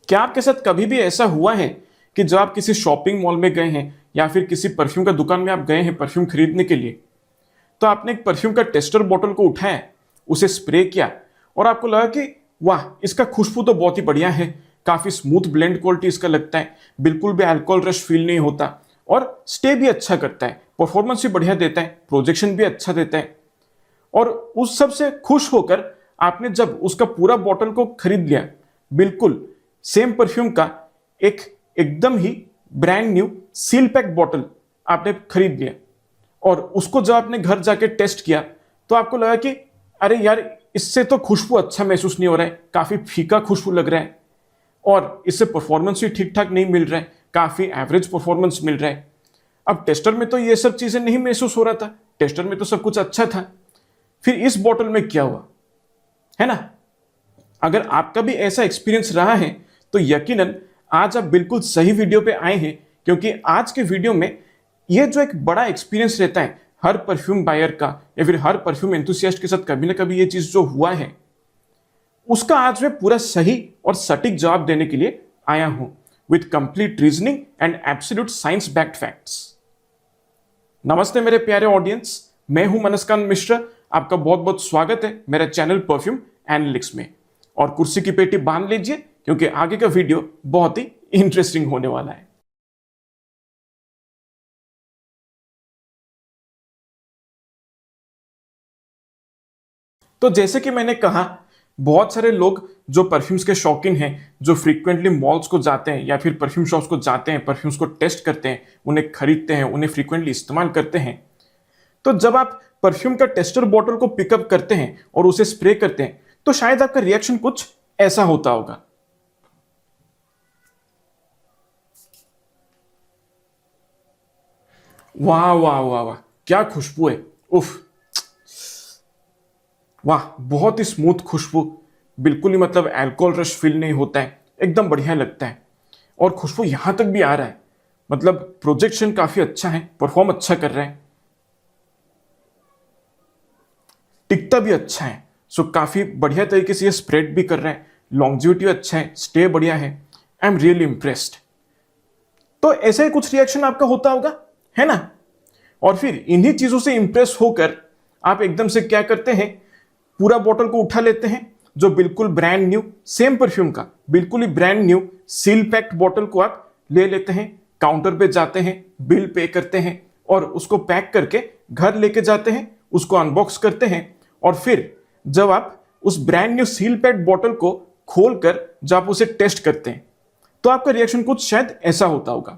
क्या आपके साथ कभी भी ऐसा हुआ है कि जब आप किसी शॉपिंग मॉल में गए हैं या फिर किसी परफ्यूम का दुकान में आप गए हैं परफ्यूम खरीदने के लिए, तो आपने एक परफ्यूम का टेस्टर बॉटल को उठाया, उसे स्प्रे किया और आपको लगा कि वाह, इसका खुशबू तो बहुत ही बढ़िया है, काफी स्मूथ ब्लेंड क्वालिटी इसका लगता है, बिल्कुल भी अल्कोहल रश फील नहीं होता और स्टे भी अच्छा करता है, परफॉर्मेंस भी बढ़िया देता है, प्रोजेक्शन भी अच्छा देता है। और उस सब से खुश होकर आपने जब उसका पूरा बॉटल को खरीद लिया, बिल्कुल सेम परफ्यूम का एक एकदम ही brand new seal pack bottle आपने खरीद लिया और उसको जब आपने घर जाके टेस्ट किया तो आपको लगा कि अरे यार, इससे तो खुशबू अच्छा महसूस नहीं हो रहा है, काफी फीका खुशबू लग रहा है और इससे परफॉर्मेंस भी ठीक ठाक नहीं मिल रहा है, काफी एवरेज परफॉर्मेंस मिल रहा है। अब टेस्टर में तो ये सब चीजें नहीं महसूस हो रहा था, टेस्टर में तो सब कुछ अच्छा था, फिर इस बॉटल में क्या हुआ, है ना? अगर आपका भी ऐसा एक्सपीरियंस रहा है तो यकीनन आज आप बिल्कुल सही वीडियो पे आए हैं, क्योंकि आज के वीडियो में ये जो एक बड़ा एक्सपीरियंस रहता है हर परफ्यूम बायर का या फिर हर परफ्यूम एंथुसियास्ट के साथ कभी ना कभी ये चीज जो हुआ है, उसका आज मैं पूरा सही और सटीक जवाब देने के लिए आया हूं with complete reasoning and absolute science backed facts. नमस्ते मेरे प्यारे ऑडियंस, मैं हूं मनस्कांत मिश्रा। आपका बहुत बहुत स्वागत है मेरे चैनल परफ्यूम एनालिटिक्स में। और कुर्सी की पेटी बांध लीजिए क्योंकि आगे का वीडियो बहुत ही इंटरेस्टिंग होने वाला है। तो जैसे कि मैंने कहा, बहुत सारे लोग जो परफ्यूम्स के शौकीन हैं, जो फ्रीक्वेंटली मॉल्स को जाते हैं या फिर परफ्यूम शॉप्स को जाते हैं, परफ्यूम्स को टेस्ट करते हैं, उन्हें खरीदते हैं, उन्हें फ्रीक्वेंटली इस्तेमाल करते हैं, तो जब आप परफ्यूम का टेस्टर बॉटल को पिकअप करते हैं और उसे स्प्रे करते हैं तो शायद आपका रिएक्शन कुछ ऐसा होता होगा। वाह वाह वाह वाह, क्या खुशबू है! उफ, वाह, बहुत ही स्मूथ खुशबू, बिल्कुल ही मतलब अल्कोहल रश फील नहीं होता है, एकदम बढ़िया लगता है। और खुशबू यहां तक भी आ रहा है, मतलब प्रोजेक्शन काफी अच्छा है, परफॉर्म अच्छा कर रहा है, टिकता भी अच्छा है, सो काफी बढ़िया तरीके से ये स्प्रेड भी कर रहा है, लॉन्जिविटी अच्छा है, स्टे बढ़िया है। I am really impressed. तो ऐसा ही कुछ रिएक्शन आपका होता होगा, है ना? और फिर इन्हीं चीजों से इंप्रेस होकर आप एकदम से क्या करते हैं, पूरा बॉटल को उठा लेते हैं, जो बिल्कुल ब्रांड न्यू सेम परफ्यूम का बिल्कुल ही brand new seal packed bottle को आप ले लेते हैं, काउंटर पे जाते हैं, बिल पे करते हैं और उसको पैक करके घर लेके जाते हैं, उसको अनबॉक्स करते हैं और फिर जब आप उस brand new seal packed bottle को खोलकर जब आप उसे टेस्ट करते हैं तो आपका रिएक्शन कुछ शायद ऐसा होता होगा।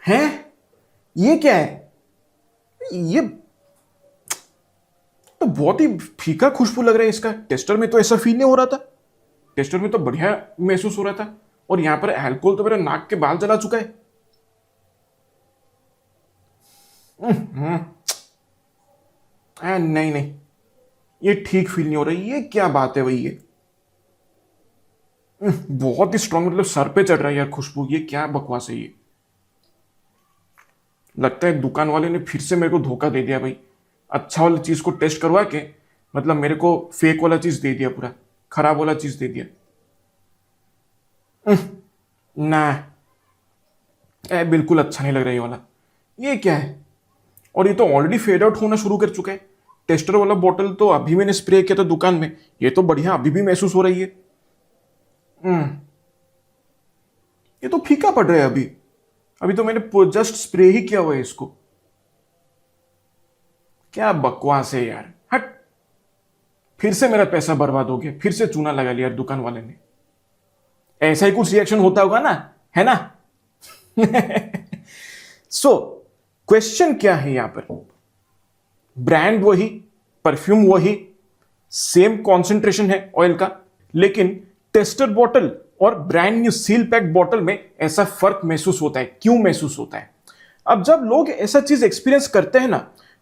है, ये क्या है? ये तो बहुत ही फीका खुशबू लग रहा है इसका। टेस्टर में तो ऐसा फील नहीं हो रहा था, टेस्टर में तो बढ़िया महसूस हो रहा था और यहां पर अल्कोहल तो मेरे नाक के बाल जला चुका है। नहीं नहीं, ये ठीक फील नहीं हो रहा। ये क्या बात है भाई, ये बहुत ही स्ट्रांग, मतलब सर पे चढ़ रहा है यार खुशबू। ये क्या बकवास है ये? लगता है दुकान वाले ने फिर से मेरे को धोखा दे दिया भाई। अच्छा वाली चीज को टेस्ट करवा के मतलब मेरे को फेक वाला चीज दे दिया, पूरा खराब वाला चीज दे दिया। ना, बिल्कुल अच्छा नहीं लग रहा ये वाला। ये क्या है? और ये तो ऑलरेडी फेड आउट होना शुरू कर चुका है। टेस्टर वाला बोतल तो अभी मैंने स्प्रे किया था दुकान में, ये तो बढ़िया अभी भी महसूस हो रही है। ये तो फीका पड़ रहा है अभी, अभी तो मैंने जस्ट स्प्रे ही किया हुआ है इसको। क्या बकवास है यार, हट। फिर से मेरा पैसा बर्बाद हो गया, फिर से चूना लगा लिया दुकान वाले ने। ऐसा ही कुछ रिएक्शन होता होगा ना, है ना? सो क्वेश्चन क्या है यहां पर? ब्रांड वही, परफ्यूम वही, सेम कॉन्सेंट्रेशन है ऑयल का, लेकिन टेस्टर बॉटल और brand new seal pack bottle में ऐसा फर्क महसूस होता है। क्यों महसूस होता है? अब जब लोग ऐसा चीज एक्सपीरियंस करते हैं ना,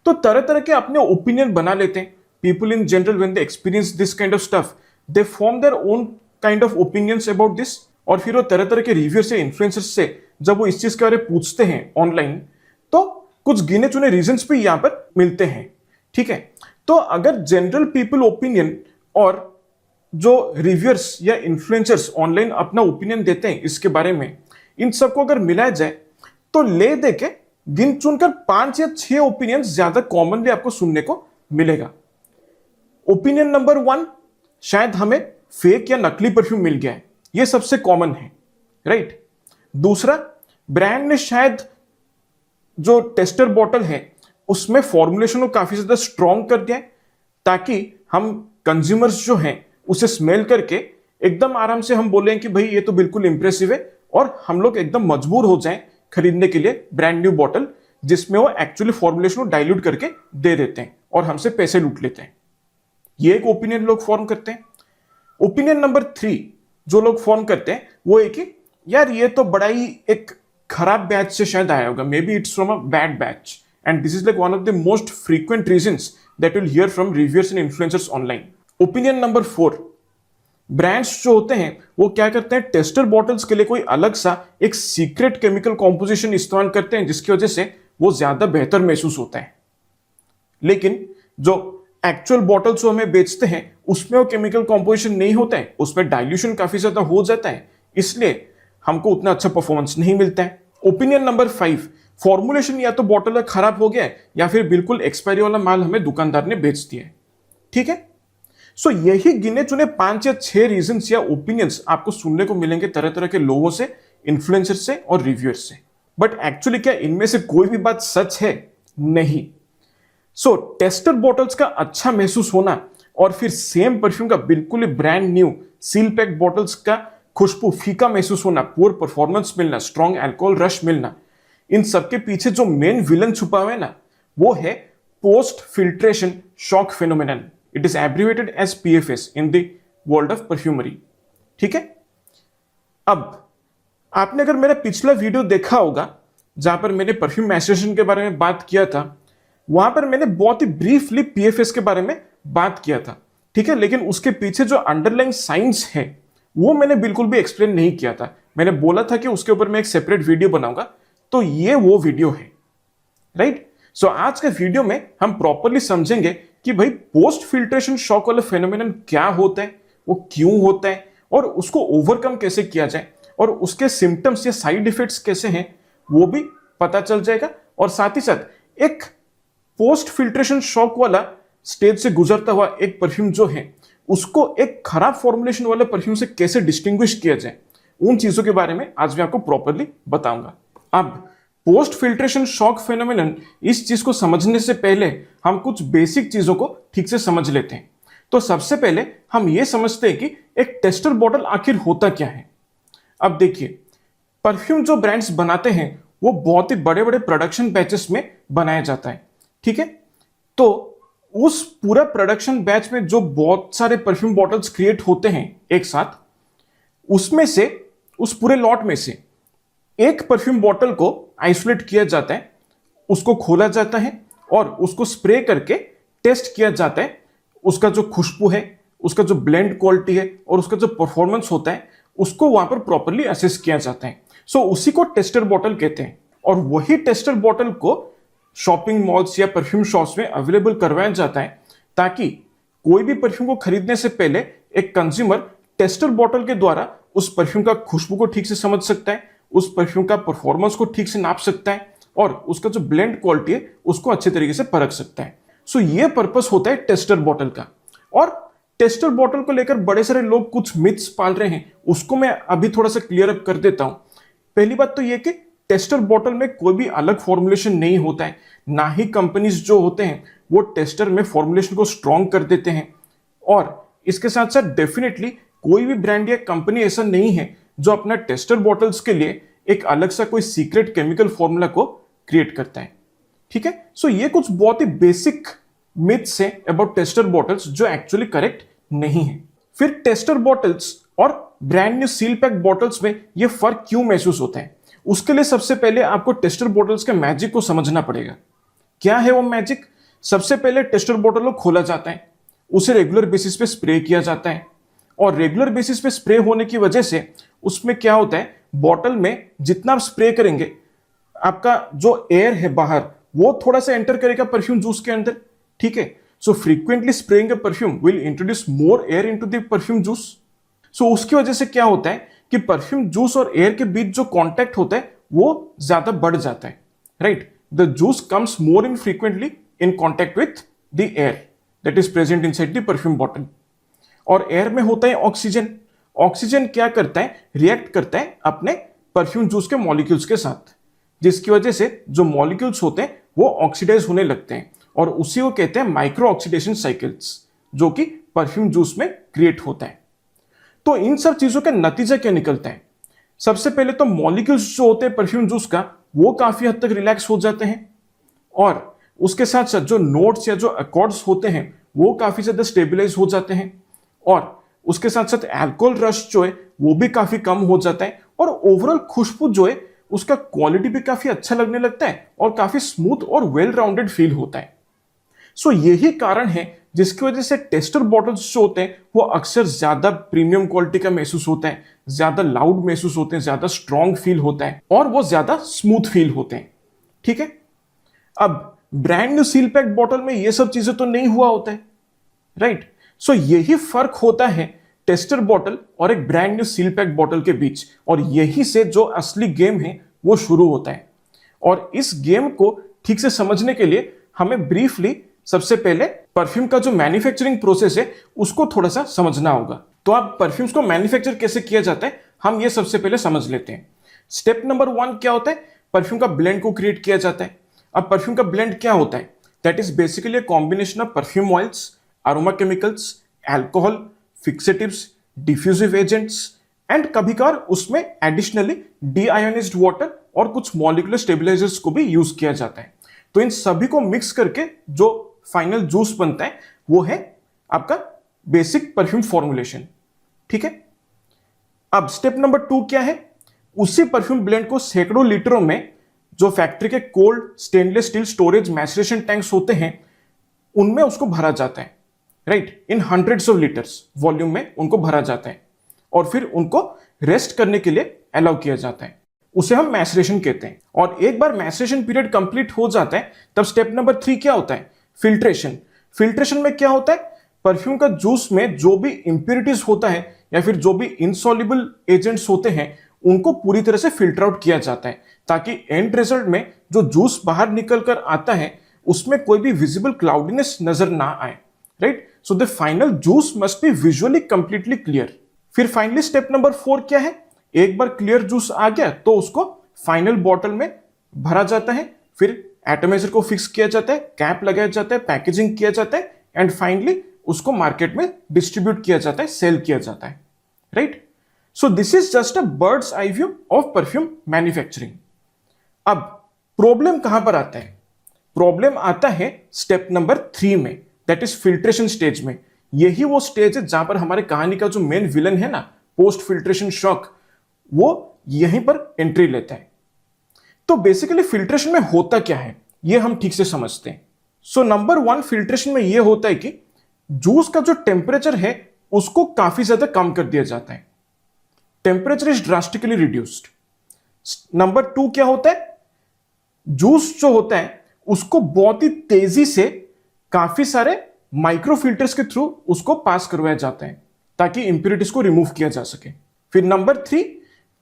तो तरह तरह के अपने ओपिनियन बना लेते हैं। People in general when they experience this kind of stuff, they form their own kind of opinions about this. और फिर वो तरह तरह के रिव्यूअर से, इन्फ्लुएंसर्स से जब वो इस चीज के बारे में पूछते हैं ऑनलाइन, तो कुछ गिने चुने रीजंस भी यहां पर मिलते हैं। ठीक है, तो अगर जनरल पीपल ओपिनियन और जो रिव्यूअर्स या इन्फ्लुएंसर्स ऑनलाइन अपना ओपिनियन देते हैं इसके बारे में, इन सबको अगर मिलाया जाए तो ले दे के गिन चुनकर 5 या 6 ओपिनियंस ज्यादा कॉमनली आपको सुनने को मिलेगा। ओपिनियन नंबर 1, शायद हमें फेक या नकली परफ्यूम मिल गया है, यह सबसे कॉमन है, राइट। दूसरा, ब्रांड ने शायद जो टेस्टर बॉटल है उसमें फॉर्मुलेशन को काफी ज्यादा स्ट्रॉन्ग कर दिया है ताकि हम कंज्यूमर्स जो हैं उसे स्मेल करके एकदम आराम से हम बोलें कि भाई ये तो बिल्कुल इंप्रेसिव है, और हम लोग एकदम मजबूर हो जाएं खरीदने के लिए ब्रांड न्यू बॉटल जिसमें वो एक्चुअली फॉर्मुलेशन को डाइल्यूट करके दे देते हैं और हमसे पैसे लूट लेते हैं। ये एक ओपिनियन लोग फॉर्म करते हैं। ओपिनियन नंबर 3 जो लोग फॉर्म करते हैं वो है कि यार ये तो बड़ा ही एक खराब बैच से शायद आया होगा, may be it's from a bad batch, and this is like one of the most frequent reasons that will hear from reviewers and influencers online. Opinion number 4, brands जो होते हैं वो क्या करते हैं, टेस्टर बॉटल्स के लिए कोई अलग सा एक सीक्रेट केमिकल कॉम्पोजिशन इस्तेमाल करते हैं जिसकी वजह से वो ज्यादा बेहतर महसूस होता है। लेकिन जो एक्चुअल बॉटल्स जो हमें बेचते हैं उसमें वो केमिकल कॉम्पोजिशन नहीं होता है, उसमें डाइल्यूशन काफी ज्यादा हो जाता है, इसलिए हमको उतना अच्छा परफॉर्मेंस नहीं मिलता है। ओपिनियन नंबर 5, फॉर्मुलेशन या तो बॉटल खराब हो गया है या फिर बिल्कुल एक्सपायरी वाला माल हमें दुकानदार ने बेच दिया है। ठीक है, सो यही गिने चुने 5 या 6 रीजंस या ओपिनियंस आपको सुनने को मिलेंगे तरह तरह के लोगों से, इन्फ्लुएंसर से और रिव्यूअर्स से। बट एक्चुअली क्या इनमें से कोई भी बात सच है? नहीं। सो टेस्टर बॉटल्स का अच्छा महसूस होना और फिर सेम परफ्यूम का बिल्कुल brand new seal pack bottles का खुशबू फीका महसूस होना, पुअर परफॉर्मेंस मिलना, स्ट्रॉन्ग अल्कोहल रश मिलना, इन सबके पीछे जो मेन विलन छुपा हुआ है ना वो है post filtration shock phenomenon. It is abbreviated as PFS in the world of perfumery. ठीक है, अब आपने अगर मेरा पिछला वीडियो देखा होगा जहां पर मैंने परफ्यूम मैसेशन के बारे में बात किया था, वहां पर मैंने बहुत ही ब्रीफली PFS के बारे में बात किया था। ठीक है, लेकिन उसके पीछे जो अंडरलाइंग साइंस है वो मैंने बिल्कुल भी एक्सप्लेन नहीं किया था। मैंने बोला था कि उसके ऊपर मैं एक सेपरेट वीडियो बनाऊंगा, तो ये वो वीडियो है, राइट। सो आज के वीडियो में हम प्रॉपरली समझेंगे कि भाई पोस्ट फिल्ट्रेशन शॉक वाला फेनोमेनन क्या होता है, वो क्यों होता है और उसको ओवरकम कैसे किया जाए, और उसके सिम्टम्स या साइड इफेक्ट्स कैसे हैं वो भी पता चल जाएगा। और साथ ही साथ एक पोस्ट फिल्ट्रेशन शॉक वाला स्टेज से गुजरता हुआ एक परफ्यूम जो है उसको एक खराब फॉर्मुलेशन वाले परफ्यूम से कैसे डिस्टिंग्विश किया जाए, उन चीजों के बारे में आज मैं आपको प्रॉपरली बताऊंगा। अब पोस्ट फिल्ट्रेशन शॉक फेनोमेनन, इस चीज को समझने से पहले हम कुछ बेसिक चीजों को ठीक से समझ लेते हैं। तो सबसे पहले हम ये समझते हैं कि एक टेस्टर बॉटल आखिर होता क्या है। अब देखिए, परफ्यूम जो ब्रांड्स बनाते हैं वो बहुत ही बड़े बड़े प्रोडक्शन बैचेस में बनाया जाता है। ठीक है, तो उस पूरा प्रोडक्शन बैच में जो बहुत सारे परफ्यूम बॉटल्स क्रिएट होते हैं एक साथ, उसमें से उस पूरे लॉट में से एक परफ्यूम बॉटल को आइसोलेट किया जाता है, उसको खोला जाता है और उसको स्प्रे करके टेस्ट किया जाता है। उसका जो खुशबू है, उसका जो ब्लेंड क्वालिटी है और उसका जो परफॉर्मेंस होता है उसको वहां पर प्रॉपरली असेस किया जाता है। सो उसी को टेस्टर बॉटल कहते हैं, और वही टेस्टर बॉटल को शॉपिंग मॉल्स या परफ्यूम शॉप्स में अवेलेबल करवाया जाता है ताकि कोई भी परफ्यूम को खरीदने से पहले एक कंज्यूमर टेस्टर बॉटल के द्वारा उस परफ्यूम का खुशबू को ठीक से समझ सकता है, उस परफ्यूम का परफॉर्मेंस को ठीक से नाप सकता है और उसका जो ब्लेंड क्वालिटी है उसको अच्छे तरीके से परख सकता है। सो ये पर्पस होता है टेस्टर बॉटल का। और टेस्टर बॉटल को लेकर बड़े सारे लोग कुछ मिथ्स पाल रहे हैं, उसको मैं अभी थोड़ा सा क्लियर अप कर देता हूं। पहली बात तो ये कि टेस्टर बॉटल में कोई भी अलग फॉर्मुलेशन नहीं होता है, ना ही कंपनीज जो होते हैं वो टेस्टर में फॉर्मुलेशन को स्ट्रॉन्ग कर देते हैं। और इसके साथ साथ डेफिनेटली कोई भी ब्रांड या कंपनी ऐसा नहीं है जो अपना टेस्टर बॉटल्स के लिए एक अलग सा कोई सीक्रेट केमिकल फॉर्मूला को क्रिएट करता है। ठीक है, सो ये कुछ बहुत ही बेसिक मिथ्स हैं अबाउट टेस्टर बॉटल्स जो एक्चुअली करेक्ट नहीं है। फिर टेस्टर बॉटल्स और brand new seal pack bottles में ये फर्क क्यों महसूस होता है, उसके लिए सबसे पहले आपको टेस्टर बॉटल्स के मैजिक को समझना पड़ेगा। क्या है वो मैजिक? सबसे पहले टेस्टर बॉटल को खोला जाता है, उसे रेगुलर बेसिस पे स्प्रे किया जाता है, और रेगुलर बेसिस पे स्प्रे होने की वजह से उसमें क्या होता है, बॉटल में जितना आप स्प्रे करेंगे आपका जो एयर है बाहर वो थोड़ा सा एंटर करेगा परफ्यूम जूस के अंदर, ठीक है। So frequently spraying a perfume will introduce more air into the perfume juice. So उसकी वजह से क्या होता है कि परफ्यूम जूस और एयर के बीच जो कांटेक्ट होता है वो ज्यादा बढ़ जाता है, right. The juice comes more in frequently in contact with the air that is present inside the perfume bottle. और एयर में होता है ऑक्सीजन। ऑक्सीजन क्या करता है, रिएक्ट करता है अपने परफ्यूम जूस के मॉलिक्यूल्स के साथ, जिसकी वजह से जो मॉलिक्यूल्स होते हैं वो ऑक्सीडाइज होने लगते हैं, और उसी को कहते हैं माइक्रो ऑक्सीडेशन साइकिल्स, जो कि परफ्यूम जूस में क्रिएट होता है। तो इन सब चीजों का नतीजा क्या निकलता है? सबसे पहले तो मॉलिक्यूल्स जो होते हैं परफ्यूम जूस का वो काफी हद तक रिलैक्स हो जाते हैं, और उसके साथ साथ जो नोट्स या जो अकॉर्ड्स होते हैं वो काफी ज्यादा स्टेबलाइज हो जाते हैं, और उसके साथ साथ अल्कोहल रश जो है वो भी काफी कम हो जाता है, और ओवरऑल खुशबू जो है उसका क्वालिटी भी काफी अच्छा लगने लगता है और काफी स्मूथ और वेल राउंडेड फील होता है। सो यही कारण है जिसकी वजह से टेस्टर बॉटल्स जो होते हैं वो अक्सर ज्यादा प्रीमियम क्वालिटी का महसूस होता है, ज्यादा लाउड महसूस होते हैं, ज्यादा स्ट्रॉन्ग फील होता है, और वो ज्यादा स्मूथ फील होते हैं, ठीक है। अब brand new seal pack bottle में ये सब चीजें तो नहीं हुआ होता है, राइट। सो यही फर्क होता है टेस्टर बॉटल और एक brand new seal pack bottle के बीच, और यही से जो असली गेम है वो शुरू होता है। और इस गेम को ठीक से समझने के लिए हमें ब्रीफली सबसे पहले परफ्यूम का जो मैन्युफैक्चरिंग प्रोसेस है उसको थोड़ा सा समझना होगा। तो आप परफ्यूम्स को मैन्युफैक्चर कैसे किया जाता है हम ये सबसे पहले समझ लेते हैं। स्टेप नंबर 1 क्या होता है? परफ्यूम का ब्लेंड को क्रिएट किया जाता है। अब परफ्यूम का ब्लेंड क्या होता है? That is basically a combination of perfume oils, aroma chemicals, alcohol, fixatives, diffusive agents, and कभी कभार उसमें एडिशनली डीआयोनाइज्ड वाटर और कुछ मॉलिक्यूलर स्टेबलाइजर्स को भी यूज किया जाता है। तो इन सभी को मिक्स करके जो फाइनल जूस बनता है वो है आपका बेसिक परफ्यूम फॉर्मुलेशन, ठीक है। अब स्टेप नंबर 2 क्या है? उसी परफ्यूम ब्लेंड को सैकड़ों लीटरों में जो फैक्ट्री के cold stainless steel storage maturation tanks होते हैं उनमें उसको भरा जाता है, right. In hundreds of litres volume में उनको भरा जाता है, और फिर उनको रेस्ट करने के लिए अलाउ किया जाता है। उसे हम मैसरेशन कहते हैं। और एक बार मैसरेशन पीरियड कंप्लीट हो जाता है तब स्टेप नंबर 3 क्या होता है? फिल्ट्रेशन। फिल्ट्रेशन में क्या होता है? परफ्यूम का जूस में जो भी इंप्योरिटीज होता है या फिर जो भी इनसॉल्युबल एजेंट्स होते हैं उनको पूरी तरह से फिल्टर आउट किया जाता है, ताकि एंड रिजल्ट में जो जूस बाहर निकल कर आता है उसमें कोई भी विजिबल क्लाउडीनेस नजर ना आए, right. So the final juice must be visually completely clear. फिर फाइनली स्टेप नंबर 4 क्या है? एक बार क्लियर जूस आ गया तो उसको फाइनल बॉटल में भरा जाता है, फिर एटमाइजर को फिक्स किया जाता है, कैप लगाया जाता है, पैकेजिंग किया जाता है, एंड फाइनली उसको मार्केट में डिस्ट्रीब्यूट किया जाता है, सेल किया जाता है, right. So this is just a bird's eye view of perfume manufacturing. अब प्रॉब्लम कहां पर आता है? प्रॉब्लम आता है स्टेप नंबर 3 में, दैट इज फिल्ट्रेशन स्टेज में। यही वो स्टेज है जहां पर हमारे कहानी का जो मेन विलन है ना, पोस्ट फिल्ट्रेशन शॉक, वो यहीं पर एंट्री लेता है। तो बेसिकली फिल्ट्रेशन में होता क्या है ये हम ठीक से समझते हैं। सो नंबर 1 फिल्ट्रेशन में यह होता है कि जूस का जो टेम्परेचर है उसको काफी ज्यादा कम कर दिया जाता है। Temperature is drastically reduced. Number 2 क्या होता है? जूस जो होता है उसको बहुत ही तेजी से काफी सारे माइक्रो फिल्टर्स के थ्रू उसको पास करवाया जाता है ताकि इंप्योरिटीज को रिमूव किया जा सके। फिर नंबर 3,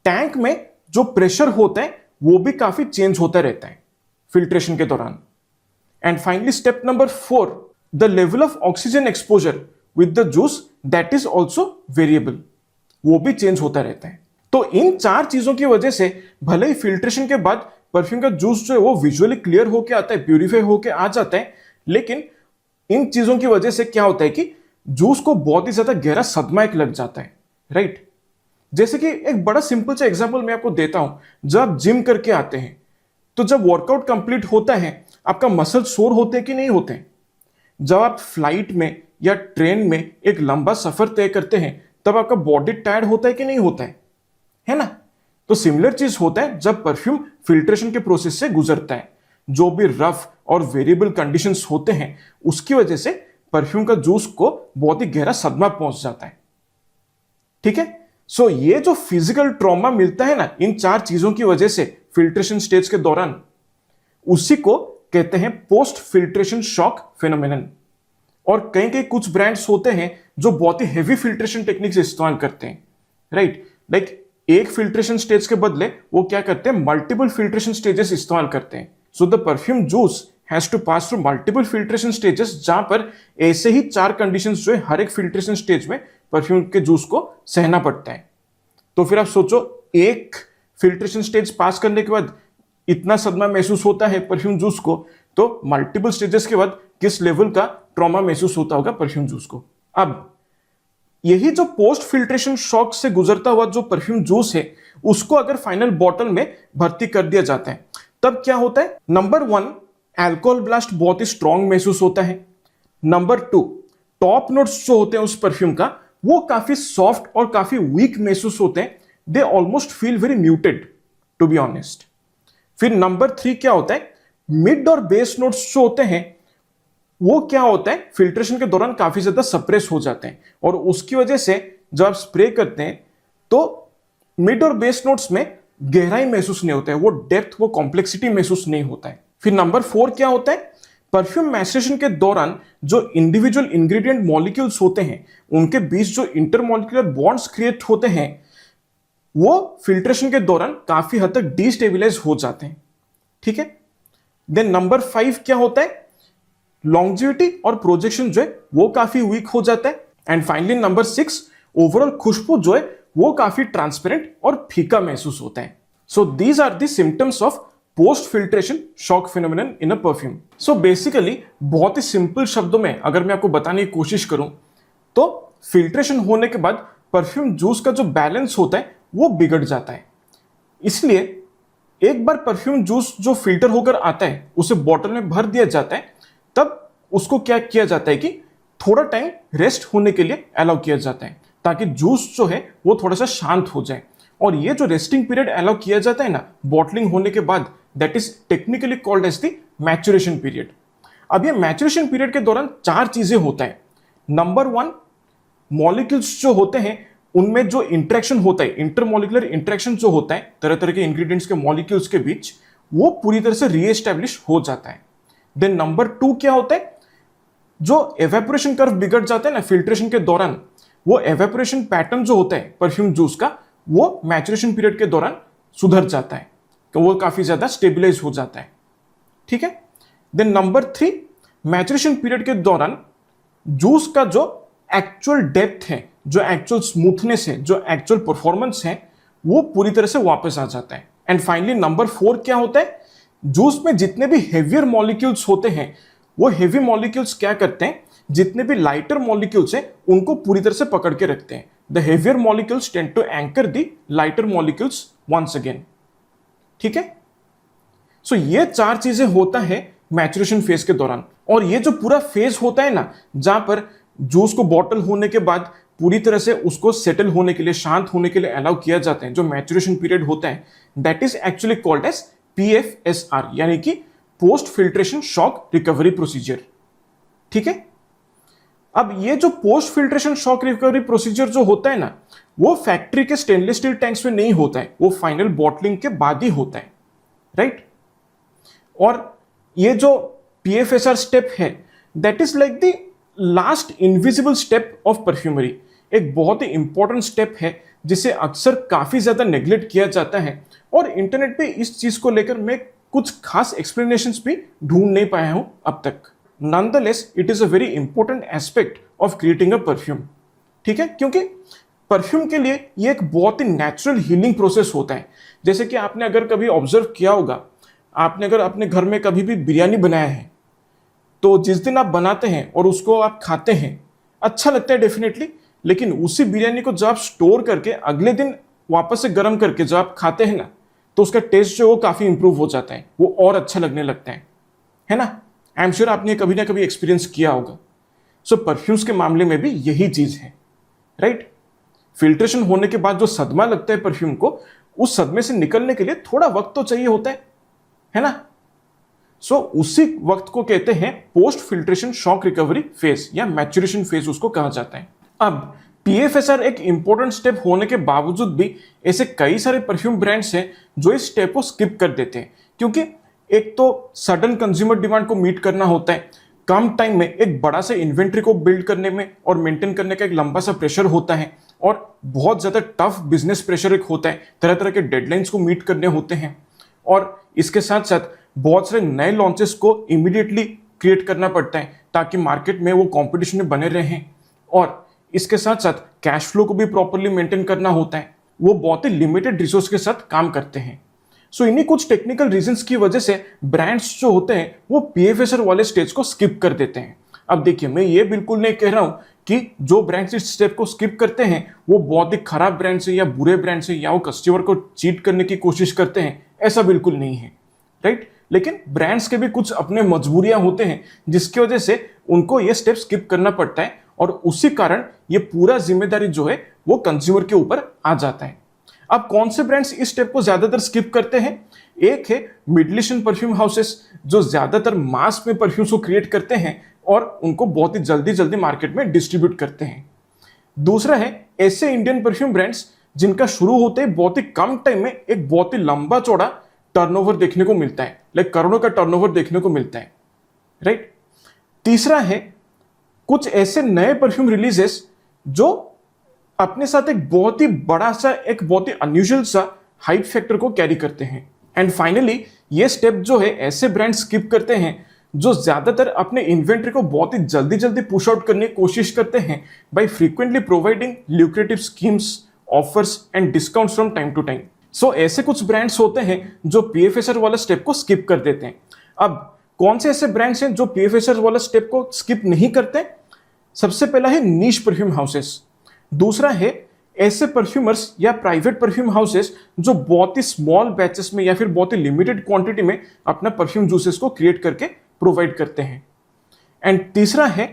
टैंक में जो प्रेशर होता है वो भी काफी चेंज होता रहता है फिल्ट्रेशन के दौरान। And finally step number 4, the level of oxygen exposure with the juice that is also variable, वो भी चेंज होता रहता है। तो इन 4 चीजों की वजह से भले ही फिल्ट्रेशन के बाद परफ्यूम का जूस जो है वो विजुअली क्लियर होके आता है, प्यूरिफाई होके आ जाता है, लेकिन इन चीजों की वजह से क्या होता है कि जूस को बहुत ही ज्यादा गहरा सदमा एक लग जाता है, राइट। जैसे कि एक बड़ा सिंपल सा एग्जांपल मैं आपको देता हूं। जब आप जिम करके आते हैं तो जब वर्कआउट कंप्लीट होता है आपका मसल सोर होते हैं कि नहीं होते हैं? जब आप फ्लाइट में या ट्रेन में एक लंबा सफर तय करते हैं तब आपका बॉडी टायर्ड होता है कि नहीं होता है ना? तो सिमिलर चीज होता है जब परफ्यूम फिल्ट्रेशन के प्रोसेस से गुजरता है। जो भी रफ और वेरिएबल कंडीशंस होते हैं उसकी वजह से परफ्यूम का जूस को बहुत ही गहरा सदमा पहुंच जाता है, ठीक है। सो ये जो फिजिकल ट्रॉमा मिलता है ना इन 4 चीजों की वजह से फिल्ट्रेशन स्टेज के दौरान, उसी को कहते हैं पोस्ट फिल्ट्रेशन शॉक फिनोमेनन। और कई कई कुछ ब्रांड्स होते हैं जो बहुत ही हेवी फिल्ट्रेशन टेक्निक्स इस्तेमाल करते हैं, राइट। लाइक एक फिल्ट्रेशन स्टेज के बदले वो क्या करते हैं, मल्टीपल फिल्ट्रेशन स्टेजेस इस्तेमाल करते हैं। So the perfume juice has to pass through multiple filtration stages, जहां पर ऐसे ही 4 कंडीशंस जो है हर एक फिल्ट्रेशन स्टेज में परफ्यूम के जूस को सहना पड़ता है। तो फिर आप सोचो, एक फिल्ट्रेशन स्टेज पास करने के बाद इतना सदमा महसूस होता है परफ्यूम जूस को, तो मल्टीपल स्टेजेस के बाद किस लेवल का ट्रॉमा महसूस होता होगा परफ्यूम जूस को। अब यही जो पोस्ट फिल्ट्रेशन शॉक से गुजरता हुआ जो परफ्यूम जूस है, उसको अगर फाइनल बॉटल में भर्ती कर दिया जाता है, तब क्या होता है। नंबर 1, अल्कोहल ब्लास्ट बहुत ही स्ट्रॉन्ग महसूस होता है। नंबर 2, टॉप नोट्स जो होते हैं उस परफ्यूम का, वो काफी सॉफ्ट और काफी वीक महसूस होते हैं। They almost feel very muted, to be honest. फिर नंबर 3 क्या होता है, मिड और बेस नोट्स जो होते हैं, वो क्या होता है, फिल्ट्रेशन के दौरान काफी ज्यादा सप्रेस हो जाते हैं, और उसकी वजह से जब आप स्प्रे करते हैं तो मिड और बेस नोट्स में गहराई महसूस नहीं होता है, वो डेप्थ, वो कॉम्प्लेक्सिटी महसूस नहीं होता है। फिर नंबर 4 क्या होता है, परफ्यूम मैसेरेशन के दौरान जो इंडिविजुअल इंग्रेडिएंट मॉलिक्यूल्स होते हैं, उनके बीच जो इंटरमॉलिक्यूलर बॉन्ड्स क्रिएट होते हैं, वो फिल्ट्रेशन के दौरान काफी हद तक डिस्टेबिलाइज हो जाते हैं, ठीक है। देन नंबर 5 क्या होता है, लॉन्जिविटी और प्रोजेक्शन जो है वो काफी वीक हो जाता है। एंड फाइनली नंबर 6, ओवरऑल खुशबू जो है वो काफी ट्रांसपेरेंट और फीका महसूस होता है। So these are the symptoms of post filtration shock phenomenon in a perfume. So basically बहुत ही सिंपल शब्दों में अगर मैं आपको बताने की कोशिश करूं, तो फिल्ट्रेशन होने के बाद परफ्यूम जूस का जो बैलेंस होता है वो बिगड़ जाता है। इसलिए एक बार परफ्यूम जूस जो फिल्टर होकर आता है उसे बॉटल में भर दिया जाता है, तब उसको क्या किया जाता है कि थोड़ा टाइम रेस्ट होने के लिए अलाउ किया जाता है, ताकि जूस जो है वो थोड़ा सा शांत हो जाए। और ये जो रेस्टिंग पीरियड अलाउ किया जाता है ना बॉटलिंग होने के बाद, that is technically called as the maturation period. अब ये मैच्योरेशन पीरियड के दौरान 4 चीजें होता है। नंबर 1, मॉलिक्यूल्स जो होते हैं उनमें जो इंटरेक्शन होता है, इंटरमॉलिक्यूलर इंटरेक्शन जो होता है तरह तरह के इंग्रेडिएंट्स के मॉलिक्यूल्स के बीच, वो पूरी तरह से रीएस्टैब्लिश हो जाता है। देन नंबर 2 क्या होता है, जो एवेपोरेशन कर्व बिगड़ जाता है ना फिल्ट्रेशन के दौरान, वो एवेपोरेशन पैटर्न जो होता है परफ्यूम जूस का, वो मैच्योरेशन पीरियड के दौरान सुधर जाता है, तो वो काफी ज्यादा स्टेबलाइज हो जाता है, ठीक है। देन नंबर 3, मैच्योरेशन पीरियड के दौरान जूस का जो एक्चुअल डेप्थ है, जो एक्चुअल स्मूथनेस है, जो एक्चुअल परफॉर्मेंस है, वो पूरी तरह से वापस आ जाता है। एंड फाइनली नंबर 4 क्या होता है, जूस में जितने भी हेवियर मॉलिक्यूल्स होते हैं, वो हेवी मॉलिक्यूल्स क्या करते हैं, जितने भी लाइटर मॉलिक्यूल्स हैं उनको पूरी तरह से पकड़ के रखते हैं। The heavier molecules tend to anchor the lighter molecules once again, ठीक है। सो ये 4 चीजें होता है मैच्योरेशन फेज के दौरान। और ये जो पूरा फेज होता है ना, जहां पर जूस को बॉटल होने के बाद पूरी तरह से उसको सेटल होने के लिए, शांत होने के लिए अलाउ किया जाता है, जो मैच्योरेशन पीरियड होता है, that is actually called as PFSR, यानी कि post filtration shock recovery procedure, ठीक है। अब ये जो post filtration shock recovery procedure जो होता है ना, वो फैक्ट्री के स्टेनलेस स्टील टैंक्स में नहीं होता है, वो फाइनल बॉटलिंग के बाद ही होता है, राइट। और ये जो PFSR स्टेप है, that is like the last invisible step of perfumery. एक बहुत ही इंपॉर्टेंट स्टेप है जिसे अक्सर काफी ज्यादा नेग्लेक्ट किया जाता है, और इंटरनेट पे इस चीज को लेकर मैं कुछ खास एक्सप्लेनेशंस भी ढूंढ नहीं पाया हूं अब तक। Nonetheless it is a very important aspect of creating a perfume, ठीक है, क्योंकि परफ्यूम के लिए ये एक बहुत ही नेचुरल हीलिंग प्रोसेस होता है। जैसे कि आपने अगर कभी ऑब्जर्व किया होगा, आपने अगर अपने घर में कभी भी बिरयानी बनाया है, तो जिस दिन आप बनाते हैं और उसको आप खाते हैं, अच्छा लगता है डेफिनेटली, लेकिन उसी बिरयानी को जब आप स्टोर करके अगले दिन वापस से गर्म करके जब आप खाते हैं ना, तो उसका टेस्ट जो है वो काफी इंप्रूव हो जाता है, वो और अच्छा लगने लगता है ना। आई एम श्योर आपने कभी ना कभी एक्सपीरियंस किया होगा। सो परफ्यूम्स के मामले में भी यही चीज है, राइट। फिल्ट्रेशन होने के बाद जो सदमा लगता है परफ्यूम को, उस सदमे से निकलने के लिए थोड़ा वक्त तो चाहिए होता है ना। सो उसी वक्त को कहते हैं post filtration shock recovery phase, या मैच्योरेशन फेज उसको कहा जाता है। अब PFSR एक इंपॉर्टेंट स्टेप होने के बावजूद भी ऐसे कई सारे परफ्यूम ब्रांड्स हैं जो इस स्टेप को स्किप कर देते हैं, क्योंकि एक तो सडन कंज्यूमर डिमांड को मीट करना होता है, कम टाइम में एक बड़ा सा इन्वेंट्री को बिल्ड करने में और मेंटेन करने का एक लंबा सा प्रेशर होता है, और बहुत ज़्यादा टफ बिजनेस प्रेशर एक होता है, तरह तरह के डेडलाइंस को मीट करने होते हैं, और इसके साथ साथ बहुत सारे नए लॉन्चेस को इमीडिएटली क्रिएट करना पड़ता है ताकि मार्केट में वो कॉम्पिटिशन में बने रहें, और इसके साथ साथ कैश फ्लो को भी प्रॉपरली मेंटेन करना होता है। वो बहुत ही लिमिटेड रिसोर्स के साथ काम करते हैं। सो इन्हीं कुछ टेक्निकल रीजंस की वजह से ब्रांड्स जो होते हैं वो पीएफएसआर वाले स्टेज को स्किप कर देते हैं। अब देखिए, मैं ये बिल्कुल नहीं कह रहा हूं कि जो ब्रांड्स इस स्टेप को स्किप करते हैं वो बहुत ही खराब ब्रांड्स है या बुरे ब्रांड्स है या वो कस्टमर को चीट करने की कोशिश करते हैं, ऐसा बिल्कुल नहीं है, राइट। लेकिन ब्रांड्स के भी कुछ अपने मजबूरियां होते हैं जिसकी वजह से उनको ये स्टेप स्किप करना पड़ता है, और उसी कारण ये पूरा जिम्मेदारी जो है वो कंज्यूमर के ऊपर आ जाता है। अब कौन से ब्रांड्स इस स्टेप को ज्यादातर स्किप करते हैं? एक है मिडिल ईस्टर्न परफ्यूम हाउसेस, जो ज्यादातर मास में परफ्यूम्स को क्रिएट करते हैं और उनको बहुत ही जल्दी जल्दी मार्केट में डिस्ट्रीब्यूट करते हैं। दूसरा है ऐसे इंडियन परफ्यूम ब्रांड्स जिनका शुरू होते ही बहुत ही कम टाइम में एक बहुत ही लंबा चौड़ा टर्नओवर देखने को मिलता है, लाइक करोड़ों का टर्नओवर देखने को मिलता है, राइट। तीसरा है कुछ ऐसे नए परफ्यूम रिलीजेस जो अपने साथ एक बहुत ही बड़ा सा, एक बहुत ही अनयूजुअल सा हाइप फैक्टर को कैरी करते हैं। एंड फाइनली ये स्टेप जो है ऐसे ब्रांड स्किप करते हैं जो ज्यादातर अपने इन्वेंट्री को बहुत ही जल्दी जल्दी पुश आउट करने की कोशिश करते हैं by frequently providing lucrative schemes, offers and discounts from time to time. So ऐसे कुछ ब्रांड्स होते हैं जो पीएफएसआर वाला स्टेप को स्किप कर देते हैं। अब कौन से ऐसे ब्रांड्स हैं जो पीएफएसआर वाला स्टेप को स्किप नहीं करते? सबसे पहला है नीश परफ्यूम हाउसेस। दूसरा है ऐसे परफ्यूमर्स या प्राइवेट परफ्यूम हाउसेस जो बहुत ही स्मॉल बैचेस में या फिर बहुत ही लिमिटेड क्वांटिटी में अपना परफ्यूम जूसेस को क्रिएट करके प्रोवाइड करते हैं। एंड तीसरा है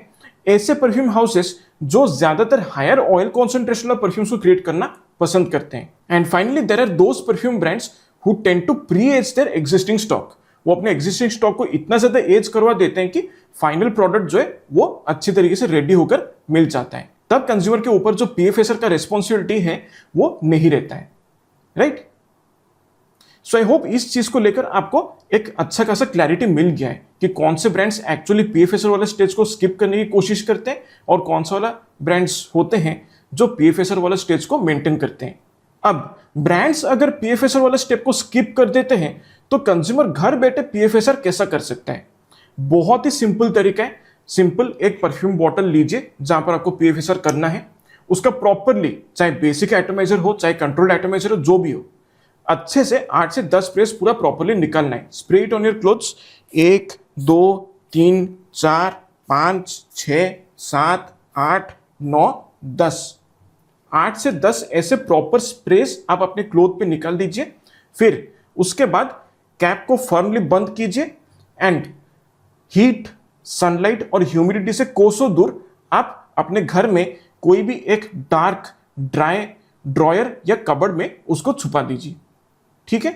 ऐसे परफ्यूम हाउसेस जो ज्यादातर हायर ऑयल कॉन्सेंट्रेशन वाला परफ्यूम्स को क्रिएट करना पसंद करते हैं। And finally there are those perfume brands who tend to pre age their existing stock. वो अपने एग्जिस्टिंग स्टॉक को इतना ज्यादा एज करवा देते हैं कि फाइनल प्रोडक्ट जो है वो अच्छी तरीके से रेडी होकर मिल जाता है। तब कंज्यूमर के ऊपर जो पीएफएसआर का रिस्पॉन्सिबिलिटी है वो नहीं रहता है, राइट। सो आई होप इस चीज को लेकर आपको एक अच्छा खासा क्लैरिटी मिल गया है कि कौन से ब्रांड्स एक्चुअली पीएफएसआर वाले स्टेज को स्किप करने की कोशिश करते हैं और कौन सा वाला ब्रांड्स होते हैं जो पीएफएसआर वाला स्टेज को मेंटेन करते हैं। अब ब्रांड्स अगर पीएफएसआर वाले स्टेप को स्किप कर देते हैं तो कंज्यूमर घर बैठे पीएफएसआर कैसा कर सकता है? बहुत ही सिंपल तरीका है। सिंपल एक परफ्यूम बॉटल लीजिए जहां पर आपको पीएफएसआर करना है, उसका प्रॉपरली चाहे बेसिक एटमाइजर हो चाहे कंट्रोल्ड एटमाइजर हो, जो भी हो, अच्छे से 8 से 10 स्प्रेस पूरा प्रॉपरली निकालना है। Spray it on your clothes. 1 2 3 4 5 6 7 8 9 10, 8 से 10 ऐसे प्रॉपर स्प्रेस आप अपने क्लोथ पे निकाल दीजिए। फिर उसके बाद कैप को फर्मली बंद कीजिए एंड हीट, सनलाइट और ह्यूमिडिटी से कोसों दूर आप अपने घर में कोई भी एक डार्क ड्राई ड्रॉयर या कबर्ड में उसको छुपा दीजिए, ठीक है।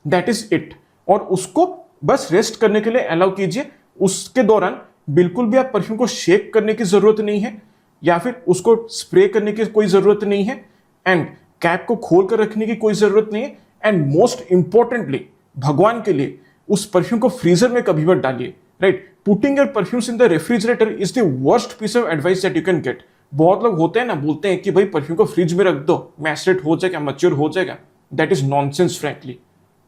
That is it. और उसको बस रेस्ट करने के लिए अलाउ कीजिए। उसके दौरान बिल्कुल भी आप परफ्यूम को शेक करने की जरूरत नहीं है या फिर उसको स्प्रे करने की कोई जरूरत नहीं है, एंड कैप को खोल कर रखने की कोई जरूरत नहीं है। एंड मोस्ट इंपॉर्टेंटली, भगवान के लिए उस परफ्यूम को फ्रीजर में कभी मत डालिए, right. Putting your perfumes in the refrigerator is the worst piece of advice that you can get. बहुत लोग होते हैं ना, बोलते हैं कि भाई परफ्यूम को फ्रिज में रख दो, मैचरेट हो जाएगा, मैच्योर हो जाएगा। दैट इज नॉनसेंस फ्रैंकली,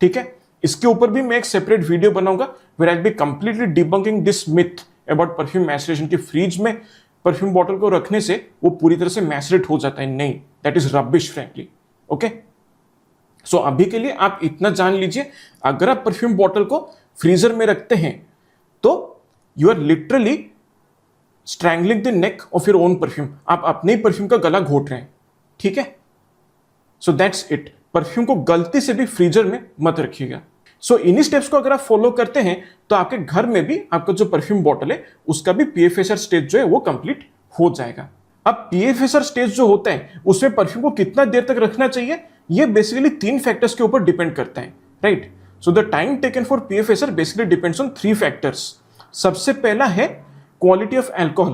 ठीक है। इसके ऊपर भी मैं एक सेपरेट वीडियो बनाऊंगा where I will be completely debunking this myth about perfume maturation की फ्रिज में परफ्यूम बॉटल को रखने से वो पूरी तरह से मैचरेट हो जाता है। नहीं, that is rubbish frankly, okay. So अभी के लिए आप इतना जान लीजिए, अगर आप परफ्यूम बॉटल को फ्रीजर में रखते हैं तो you are literally strangling the neck of your own perfume. आप अपने ही परफ्यूम का गला घोट रहे हैं, ठीक है। So that's it. परफ्यूम को गलती से भी फ्रीजर में मत रखिएगा। सो इन्हीं स्टेप्स को अगर आप फॉलो करते हैं तो आपके घर में भी आपका जो परफ्यूम बॉटल है उसका भी पीएफएसआर स्टेज जो है वो कंप्लीट हो जाएगा। अब पीएफएसआर स्टेज जो होता है उसमें परफ्यूम को कितना देर तक रखना चाहिए, ये बेसिकली 3 फैक्टर्स के ऊपर डिपेंड करता है, right. So the time taken for PFSR basically depends on 3 factors. सबसे पहला है क्वालिटी ऑफ एल्कोहल,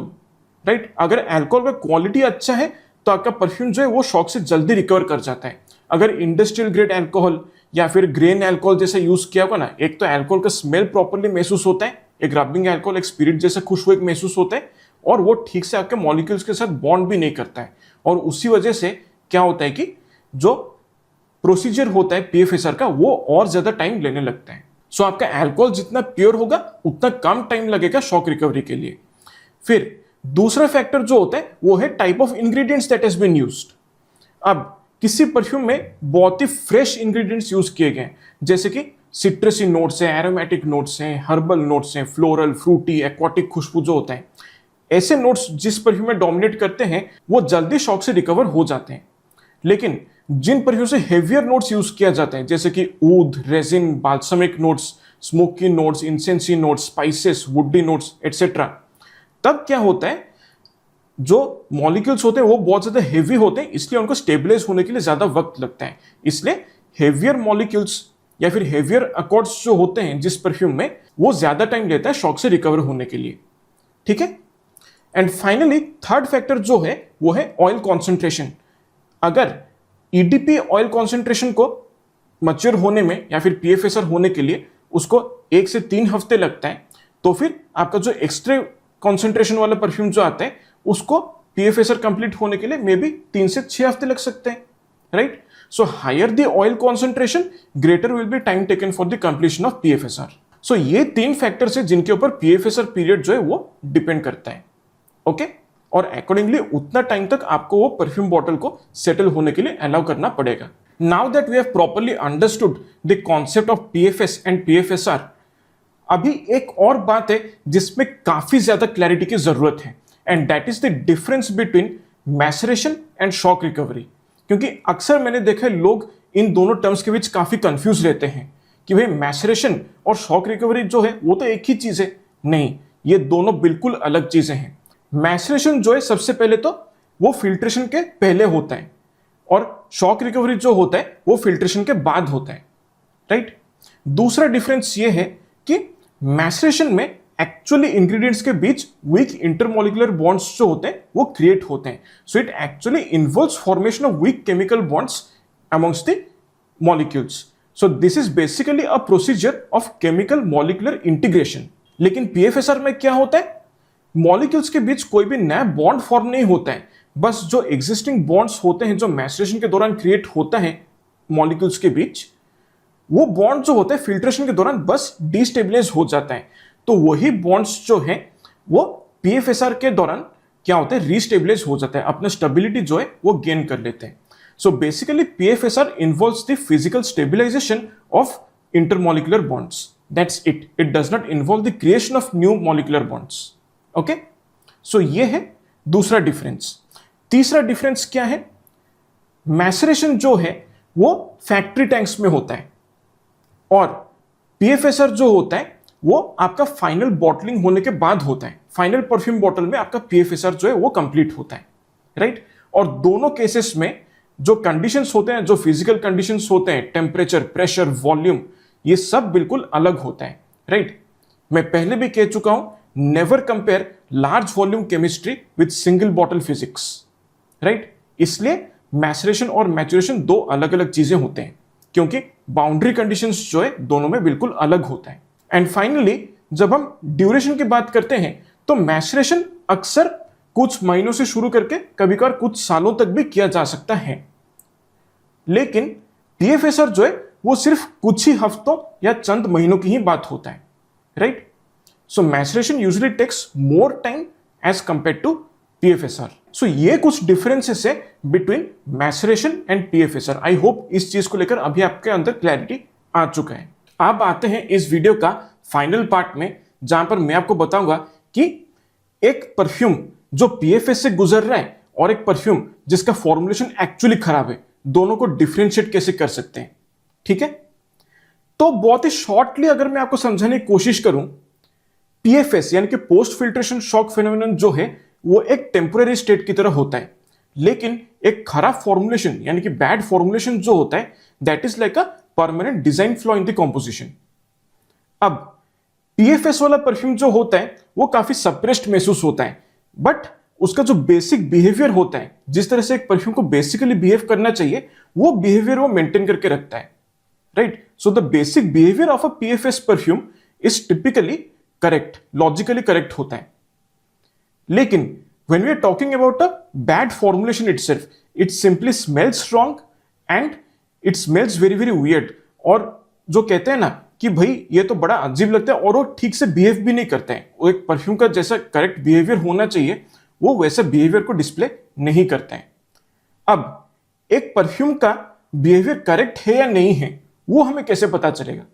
राइट। अगर एल्कोहल का क्वालिटी अच्छा है तो आपका परफ्यूम जो है वो शॉक से जल्दी रिकवर कर जाता है। अगर इंडस्ट्रियल ग्रेड एल्कोहल या फिर ग्रेन अल्कोहल जैसे यूज किया होगा ना, एक तो अल्कोहल का स्मेल प्रॉपरली महसूस होता है, एक रबिंग अल्कोहल एक स्पिरिट जैसे खुशबू एक महसूस होता है, और वो ठीक से आपके मॉलिक्यूल्स के साथ बॉन्ड भी नहीं करता है, और उसी वजह से क्या होता है कि जो प्रोसीजर होता है पीएफएसआर का वो और ज्यादा टाइम लेने लगता है। सो आपका अल्कोहल जितना प्योर होगा उतना कम टाइम लगेगा शॉक रिकवरी के लिए। फिर दूसरा फैक्टर जो होता है वो है type of ingredients that has been used. अब किसी परफ्यूम में बहुत ही फ्रेश इंग्रेडिएंट्स यूज किए गए, जैसे कि सिट्रसी नोट्स हैं, एरोमेटिक नोट्स हैं, हर्बल नोट्स हैं, फ्लोरल, फ्रूटी, एक्वाटिक खुशबू जो होता है, ऐसे नोट्स जिस परफ्यूम में डोमिनेट करते हैं वो जल्दी शॉक से रिकवर हो जाते हैं। लेकिन जिन परफ्यूम से हेवियर नोट्स यूज किया जाते हैं, जैसे कि ऊद, resin, balsamic notes, smoky notes, incensey notes, spices, woody notes etcetera, तब क्या होता है जो मॉलिक्यूल्स होते हैं वो बहुत ज्यादा हेवी होते हैं, इसलिए उनको स्टेबलाइज होने के लिए ज्यादा वक्त लगता है। इसलिए हेवियर मॉलिक्यूल्स या फिर हेवियर अकॉर्ड्स जो होते हैं जिस परफ्यूम में, वो ज्यादा टाइम लेता है शॉक से रिकवर होने के लिए। ठीक है। एंड फाइनली थर्ड फैक्टर जो है वो है ऑयल कॉन्सेंट्रेशन। अगर ईडीपी ऑयल कॉन्सेंट्रेशन को मैच्योर होने में या फिर पीएफएसआर होने के लिए उसको 1 से 3 हफ्ते लगता है, तो फिर आपका जो एक्स्ट्रा कॉन्सेंट्रेशन वाला परफ्यूम जो आता है उसको पीएफएसआर कंप्लीट होने के लिए मे बी 3 से 6 हफ्ते लग सकते हैं, right. So higher the oil concentration greater will be time taken for the completion of PFSR. So ये 3 फैक्टर्स है जिनके ऊपर पीएफएसआर पीरियड जो है वो डिपेंड करता है। ओके। और अकॉर्डिंगली उतना टाइम तक आपको वो परफ्यूम बॉटल को सेटल होने के लिए अलाउ करना पड़ेगा। Now that we have properly understood the concept of PFS and PFSR, अभी एक और बात है जिसमें काफी ज्यादा क्लैरिटी की जरूरत है, and that is the difference between maceration and shock recovery. क्योंकि अक्सर मैंने देखा है लोग इन दोनों टर्म्स के बीच काफी कंफ्यूज रहते हैं कि भाई मैसरेशन और शॉक रिकवरी जो है वो तो एक ही चीज है। नहीं, ये दोनों बिल्कुल अलग चीजें हैं। मैसरेशन जो है सबसे पहले तो वो फिल्ट्रेशन के पहले होता है, और शॉक रिकवरी जो होता है वो फिल्ट्रेशन के बाद होता है, राइट। दूसरा डिफरेंस ये है कि मैसरेशन में एक्चुअली इंग्रेडिएंट्स के बीच वीक इंटरमोलिकुलर बॉन्ड्स जो होते हैं वो क्रिएट होते हैं। So it actually involves formation of weak chemical bonds amongst the molecules. So this is basically a procedure of chemical molecular integration. लेकिन पीएफएसआर में क्या होता है, मॉलिक्यूल्स के बीच कोई भी नया बॉन्ड फॉर्म नहीं होता है, बस जो एग्जिस्टिंग बॉन्ड्स होते हैं जो मैसरेशन के दौरान क्रिएट होता है मॉलिक्यूल्स के बीच, वो बॉन्ड जो होता है फिल्ट्रेशन के दौरान बस डिस्टेबलाइज हो जाता है। तो वही बॉन्ड्स जो है वो पीएफएसआर के दौरान क्या होता है, रीस्टेबलाइज हो जाता है, अपना स्टेबिलिटी जो है वो गेन कर लेते हैं। So basically PFSR involves the physical stabilisation of intermolecular bonds, that's it. It does not involve the creation of new molecular bonds. Okay. So ये है दूसरा डिफरेंस। तीसरा डिफरेंस क्या है, मैसरेशन जो है वो फैक्ट्री टैंक्स में होता है, और पीएफएसआर जो होता है वो आपका फाइनल बॉटलिंग होने के बाद होता है। फाइनल परफ्यूम बॉटल में आपका पीएफएसआर जो है वो कंप्लीट होता है, राइट। और दोनों केसेस में जो कंडीशंस होते हैं, जो फिजिकल कंडीशंस होते हैं, टेम्परेचर, प्रेशर, वॉल्यूम, ये सब बिल्कुल अलग होता है, राइट। मैं पहले भी कह चुका हूं, never compare large volume chemistry with single bottle physics, right. इसलिए मैसरेशन और मैच्योरेशन दो अलग अलग चीजें होते हैं, क्योंकि बाउंड्री कंडीशंस जो है दोनों में बिल्कुल अलग होता है। एंड फाइनली जब हम ड्यूरेशन की बात करते हैं तो मैसरेशन अक्सर कुछ महीनों से शुरू करके कभी कभार कुछ सालों तक भी किया जा सकता है, लेकिन पीएफएसआर जो है वो सिर्फ कुछ ही हफ्तों या चंद महीनों की ही बात होता है, right. So maceration usually takes more time as compare to PFSR. So ये कुछ डिफरेंसेस है between maceration and PFSR. I hope इस चीज को लेकर अभी आपके अंदर क्लैरिटी आ चुका है। अब आते हैं इस वीडियो का फाइनल पार्ट में, जहां पर मैं आपको बताऊंगा कि एक परफ्यूम जो पीएफएस से गुजर रहा है और एक परफ्यूम जिसका फॉर्मुलेशन एक्चुअली खराब है, दोनों को डिफरेंशिएट कैसे कर सकते हैं। ठीक है, तो बहुत ही शॉर्टली अगर मैं आपको समझाने की कोशिश करूं, पीएफएस यानी कि पोस्ट फिल्ट्रेशन शॉक फिनोमेनन जो है वो एक टेम्पररी स्टेट की तरह होता है, लेकिन एक खराब फॉर्मुलेशन यानी कि बैड फॉर्मुलेशन जो होता है that is like a permanent design flaw in the composition. अब पीएफएस वाला परफ्यूम जो होता है वो काफी सप्रेस्ड महसूस होता है, बट उसका जो बेसिक बिहेवियर होता है, जिस तरह से एक परफ्यूम को बेसिकली बिहेव करना चाहिए, वो बिहेवियर वो मेंटेन करके रखता है, right? So the basic behaviour of a PFS perfume is typically correct, logically correct होता है। लेकिन when we are talking about a bad formulation itself, it simply smells strong and it smells very very weird। और जो कहते हैं ना कि भाई ये तो बड़ा अजीब लगता है और वो ठीक से बिहेव भी नहीं करते हैं, वो एक परफ्यूम का जैसा करेक्ट बिहेवियर होना चाहिए वो वैसे बिहेवियर को डिस्प्ले नहीं करते हैं। अब एक परफ्यूम का बिहेवियर करेक्ट है या नहीं है वो हमें कैसे पता चलेगा?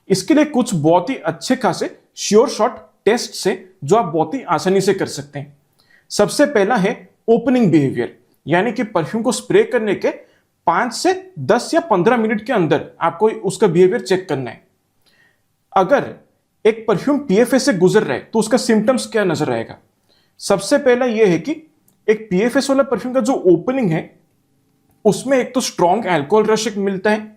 इसके लिए कुछ बहुत ही अच्छे खासे श्योर शॉट टेस्ट से जो आप बहुत ही आसानी से कर सकते हैं। सबसे पहला है ओपनिंग बिहेवियर, यानी कि परफ्यूम को स्प्रे करने के 5 से 10 या 15 मिनट के अंदर आपको उसका बिहेवियर चेक करना है। अगर एक परफ्यूम पीएफएस से गुजर रहा है तो उसका सिम्टम्स क्या नजर आएगा? सबसे पहला यह है कि एक पीएफएस वाला परफ्यूम का जो ओपनिंग है उसमें एक तो स्ट्रॉन्ग अल्कोहल रश मिलता है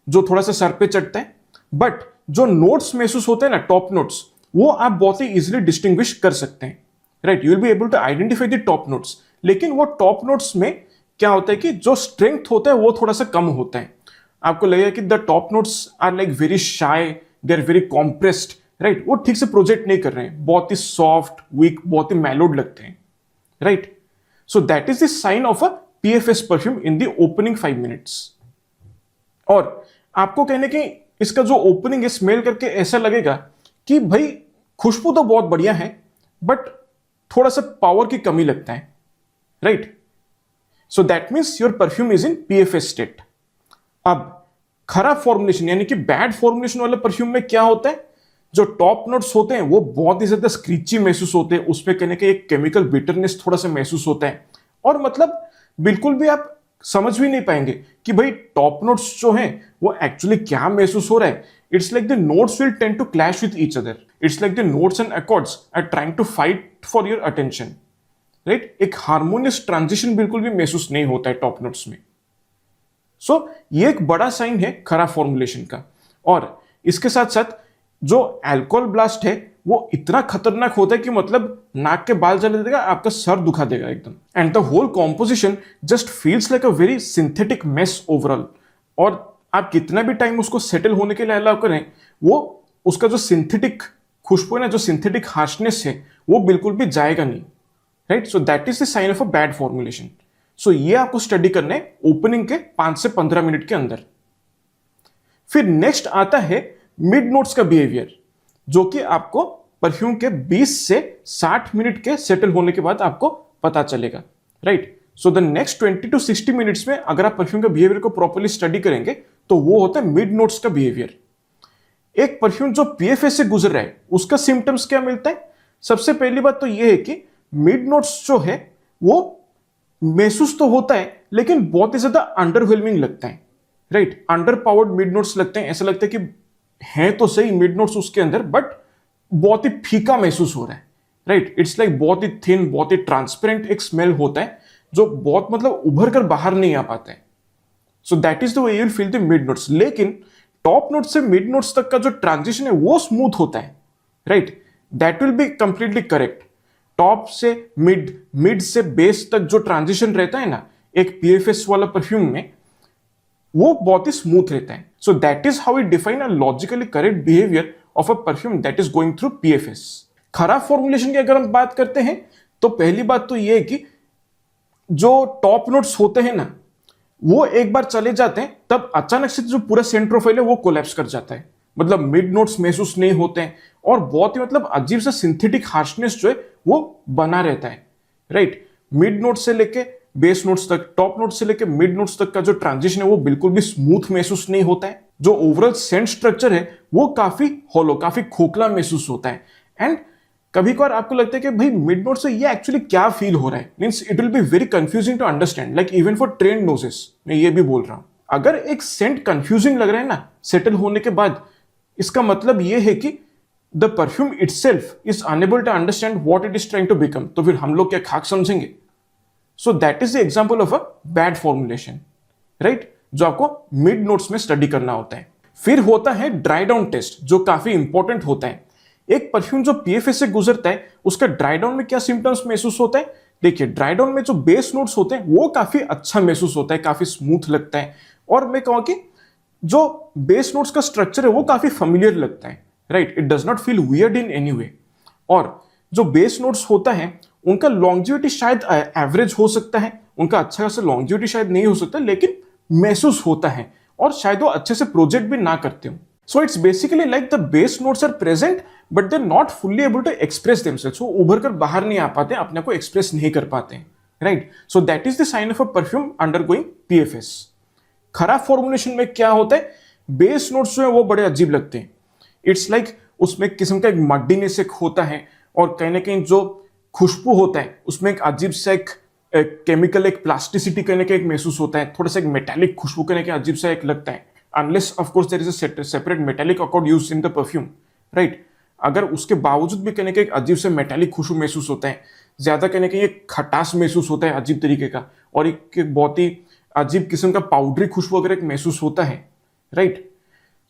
जो थोड़ा सा सर पे चढ़ता है, बट जो नोट्स महसूस होते हैं ना, टॉप नोट्स, वो आप बहुत ही इजीली डिस्टिंग्विश कर सकते हैं। Right, you will be able to identify the top notes. लेकिन वो टॉप नोट्स में क्या होता है कि जो स्ट्रेंथ होता है वो थोड़ा सा कम होता है। आपको लगेगा कि the top notes are like very shy, they are very compressed, right, वो ठीक से प्रोजेक्ट नहीं कर रहे हैं, बहुत ही सॉफ्ट, वीक, बहुत ही मेलोड लगते हैं। Right, so that is the sign of a PFS perfume in the opening 5 minutes. और आपको कहने की इसका जो ओपनिंग है स्मेल करके ऐसा लगेगा कि भाई खुशबू तो बहुत बढ़िया है बट थोड़ा सा पावर की कमी लगता है। Right, so that means your perfume is in PFS state. अब खराब फॉर्मुलेशन यानी कि बैड फॉर्मुलेशन वाले परफ्यूम में क्या होता है, जो टॉप नोट्स होते हैं वो बहुत ही ज्यादा स्क्रीची महसूस होते हैं, उसमें कहने के एक केमिकल बिटरनेस थोड़ा सा महसूस होता है और मतलब बिल्कुल भी आप समझ भी नहीं पाएंगे कि भाई टॉप नोट्स जो हैं वो एक्चुअली क्या महसूस हो रहा है। It's like the notes will tend to clash with each other. It's like the notes and accords are trying to fight for your attention. Right, एक हार्मोनियस ट्रांजिशन बिल्कुल भी महसूस नहीं होता है टॉप नोट्स में। सो ये एक बड़ा साइन है खराब फॉर्मुलेशन का। और इसके साथ साथ जो अल्कोहल ब्लास्ट है वो इतना खतरनाक होता है कि मतलब नाक के बाल जला देगा, आपका सर दुखा देगा एकदम। And the whole composition just feels like a very synthetic mess overall. और आप कितना भी टाइम उसको सेटल होने के लिए अलाउ करें, वो उसका जो सिंथेटिक खुशबू है ना, जो सिंथेटिक हार्शनेस है वो बिल्कुल भी जाएगा नहीं। Right, so that is the sign of a bad formulation. So ये आपको स्टडी करना है ओपनिंग के 5 से 15 मिनट के अंदर। फिर नेक्स्ट आता है मिड नोट्स का बिहेवियर, जो कि आपको परफ्यूम के 20 से 60 मिनट के सेटल होने के बाद आपको पता चलेगा। Right, so the next 20 to 60 minutes में अगर आप परफ्यूम के बिहेवियर को प्रॉपर्ली स्टडी करेंगे तो वो होता है मिड नोट्स का बिहेवियर। एक परफ्यूम जो पीएफएस से गुजर रहा है उसका सिम्टम्स क्या मिलता है? सबसे पहली बात तो यह है कि मिड नोट्स जो है वो महसूस तो होता है लेकिन बहुत ही ज्यादा अंडरवेलमिंग लगता है। Right, under powered mid notes लगते हैं, ऐसा लगता है कि है तो सही मिड नोट्स उसके अंदर बट बहुत ही फीका महसूस हो रहा है। राइट, इट्स लाइक बहुत ही थिन, बहुत ही ट्रांसपेरेंट एक स्मेल होता है जो बहुत मतलब उभर कर बाहर नहीं आ पाता है। So that is the way you will feel the mid notes. लेकिन टॉप नोट से मिड नोट्स तक का जो ट्रांजिशन है वो स्मूथ होता है। Right, that will be completely correct. Top से मिड, मिड से बेस तक जो ट्रांजिशन रहता है ना एक पीएफएस वाला परफ्यूम में, वो बहुत ही स्मूथ रहता है। So that is how we define a logically correct behaviour of a perfume that is going through PFS. खराब फॉर्मुलेशन की अगर हम बात करते हैं तो पहली बात तो ये है कि जो टॉप नोट्स होते हैं ना वो एक बार चले जाते हैं तब अचानक से जो पूरा सेंट प्रोफाइल है वो कोलैप्स कर जाता है। मतलब मिड नोट्स महसूस नहीं होते हैं और बहुत ही मतलब अजीब सा सिंथेटिक हार्शनेस जो है वो बना रहता है। राइट, मिड नोट से लेके बेस नोट्स तक, टॉप नोट से लेके मिड नोट्स तक का जो ट्रांजिशन है वो बिल्कुल भी स्मूथ महसूस नहीं होता है। जो ओवरऑल सेंट स्ट्रक्चर है वो काफी हॉलो, काफी खोखला महसूस होता है। एंड कभी कभार आपको लगता है कि भाई मिड नोट से ये एक्चुअली क्या फील हो रहा है, means it will be very confusing to understand, like even for trained noses. मैं ये भी बोल रहा हूं, अगर एक सेंट कंफ्यूजिंग लग रहा है ना सेटल होने के बाद, इसका मतलब ये है कि the perfume itself is unable to understand what it is trying to become. तो फिर हम लोग क्या खाक समझेंगे? So that is the example of a bad formulation. Right, जो आपको मिड नोट्स में स्टडी करना होता है। फिर होता है ड्राई डाउन टेस्ट, जो काफी इंपॉर्टेंट होता है। एक परफ्यूम जो पीएफएस से गुजरता है उसका ड्राई डाउन में क्या सिम्टम्स महसूस होता है? देखिए, ड्राई डाउन में जो बेस नोट्स होते हैं वो काफी अच्छा महसूस होता है, काफी स्मूथ लगता है। और मैं कहूँ कि जो बेस नोट्स का स्ट्रक्चर है वो काफी फेमिलियर लगता है, right? It does not feel weird in any way. और जो बेस नोट्स होता है उनका लॉन्जिविटी शायद एवरेज हो सकता है, उनका अच्छा खासा लॉन्जिविटी शायद नहीं हो सकता, लेकिन महसूस होता है और शायद वो अच्छे से प्रोजेक्ट भी ना करते हो। So it's basically like the base notes are present but they not fully able to express themselves. वो उभर कर बाहर नहीं आ पाते, अपने को एक्सप्रेस नहीं कर पाते, right? So that is the sign of a perfume undergoing PFS. खराब फॉर्मुलेशन में क्या होता है, बेस नोट्स जो है वो बड़े अजीब लगते हैं। इट्स लाइक उसमें एक किस्म का एक मड्डीनेस एक होता है और कहीं ना कहीं जो खुशबू होता है उसमें एक अजीब सा एक केमिकल एक प्लास्टिसिटी करने का एक महसूस होता है, थोड़ा सा एक मेटालिक खुशबू करने का अजीब सा एक लगता है, unless of course there is a separate metallic accord used in the perfume, right? अगर उसके बावजूद भी कहने का एक अजीब से मेटालिक खुशबू महसूस होता है, ज्यादा कहने का एक खटास महसूस होता है अजीब तरीके का, और एक बहुत ही अजीब किस्म का पाउडरी खुशबू अगर एक महसूस होता है, right?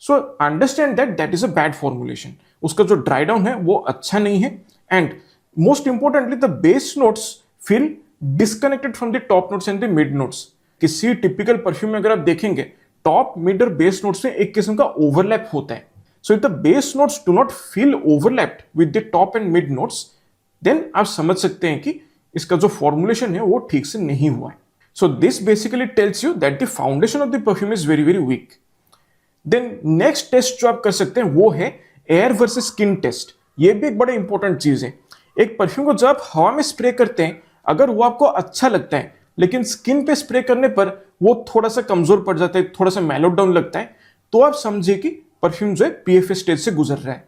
So understand that that is a bad formulation. उसका जो ड्राई डाउन है वो अच्छा नहीं है, and most importantly the base notes feel disconnected from the top notes and the mid notes. किसी टिपिकल परफ्यूम में अगर आप देखेंगे टॉप मिड और बेस नोट्स में एक किस्म का ओवरलैप होता है। So if the base notes do not feel overlapped with the top and mid notes, then आप समझ सकते हैं कि इसका जो फॉर्मुलेशन है वो ठीक से नहीं हुआ है। So this basically tells you that the foundation of the perfume is very very weak. Then next test जो आप कर सकते हैं वो है एयर वर्सेस स्किन टेस्ट। ये भी एक बड़ा इंपॉर्टेंट चीज है। एक परफ्यूम को जब आप हवा में स्प्रे करते हैं, अगर वो आपको अच्छा लगता है लेकिन स्किन पे स्प्रे करने पर वो थोड़ा सा कमजोर पड़ जाता है, थोड़ा सा मेलो डाउन लगता है, तो आप समझिए कि परफ्यूम जो है पीएफएस स्टेज से गुजर रहा है।